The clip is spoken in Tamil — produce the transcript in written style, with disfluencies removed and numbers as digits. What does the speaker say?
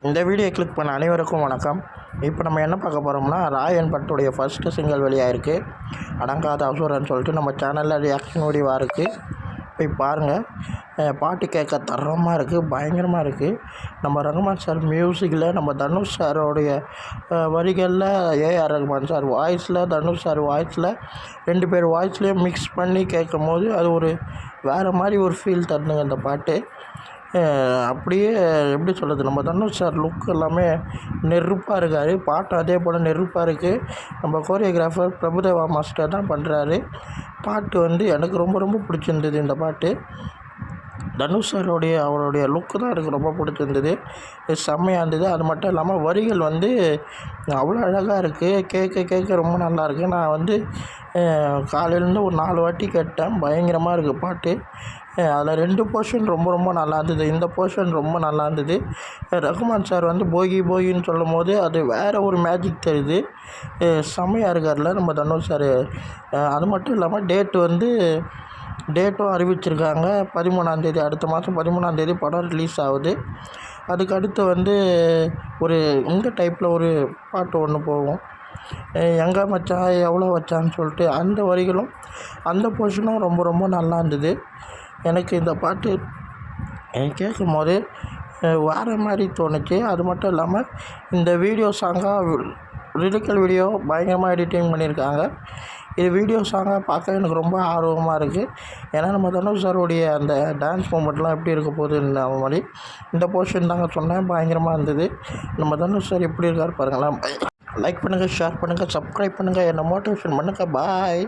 இந்த வீடியோ கிளிக் பண்ண அனைவருக்கும் வணக்கம். இப்போ நம்ம என்ன பார்க்க போகிறோம்னா, ராயன் பட்டுடைய ஃபஸ்ட்டு சிங்கிள் வெளியாகிருக்கு. அடங்காத அசுரன்னு சொல்லிட்டு நம்ம சேனலில் ரியாக்ஷன் வீடியோவாக இருக்குது. போய் பாருங்கள். பாட்டு கேட்க தரமாக இருக்குது, பயங்கரமாக இருக்குது. நம்ம ரகுமான் சார் மியூசிக்கில், நம்ம தனுஷ் சாரோடைய வரிகளில், ஏஆர் ரகுமான் சார் வாய்ஸில், தனுஷ் சார் வாய்ஸில், 2 பேர் வாய்ஸ்லேயும் மிக்ஸ் பண்ணி கேட்கும் போது அது ஒரு வேறு மாதிரி ஒரு ஃபீல் தருதுங்க இந்த பாட்டு. அப்படியே எப்படி சொல்கிறது, நம்ம தனுஷ் சார் லுக் எல்லாமே நெருப்பாக இருக்கார். பாட்டு அதே போல் நெருப்பாக இருக்குது. நம்ம கோரியோகிராஃபர் பிரபுதேவா மாஸ்டர் தான் பண்ணுறாரு. பாட்டு எனக்கு ரொம்ப ரொம்ப பிடிச்சிருந்தது. இந்த பாட்டு தனுஷ் சாரோடைய அவருடைய லுக்கு தான் எனக்கு ரொம்ப பிடிச்சிருந்தது. செம்மையாக இருந்தது. அது மட்டும் இல்லாமல் வரிகள் அவ்வளோ அழகாக இருக்குது. கேட்க கேட்க ரொம்ப நல்லாயிருக்கு. நான் காலையிலேருந்து ஒரு 4 வாட்டி கேட்டேன். பயங்கரமாக இருக்குது பாட்டு. அதில் 2 போர்ஷன் ரொம்ப ரொம்ப நல்லா இருந்தது. இந்த போர்ஷன் ரொம்ப நல்லா இருந்தது. ரகுமான் சார் போகி போகின்னு சொல்லும் போது அது வேறு ஒரு மேஜிக் தெரியுது. செம்மையாக இருக்கார்ல நம்ம தனுஷ் சார். அது மட்டும் இல்லாமல் டேட்டும் அறிவிச்சிருக்காங்க. 13ஆந்தேதி, அடுத்த மாதம் 13ஆந்தேதி படம் ரிலீஸ் ஆகுது. அதுக்கு அடுத்து ஒரு இந்த டைப்பில் ஒரு பாட்டு ஒன்று போகும். எங்கே மச்சான் எவ்வளோ வச்சான்னு சொல்லிட்டு அந்த வரிகளும் அந்த போர்ஷனும் ரொம்ப ரொம்ப நல்லா இருந்தது. எனக்கு இந்த பாட்டு கேட்கும் போது வேறு மாதிரி தோணுச்சு. அது மட்டும் இல்லாமல் இந்த வீடியோ சாங்காக லிரிக்கல் வீடியோ பயங்கரமாக எடிட்டிங் பண்ணியிருக்காங்க. இது வீடியோ சாங்காக பார்க்க எனக்கு ரொம்ப ஆர்வமாக இருக்குது. ஏன்னா நம்ம தனுஷ் சாருடைய அந்த டான்ஸ் மூமெண்ட்லாம் எப்படி இருக்க போகுதுன்ற மாதிரி இந்த போர்ஷன் தாங்க சொன்னேன். பயங்கரமாக இருந்தது. நம்ம தனுஷ் சார் எப்படி இருக்கார் பாருங்களேன். லைக் பண்ணுங்கள், ஷேர் பண்ணுங்கள், சப்ஸ்கிரைப் பண்ணுங்கள், என்னை மோட்டிவேஷன் பண்ணுங்கள். பாய்.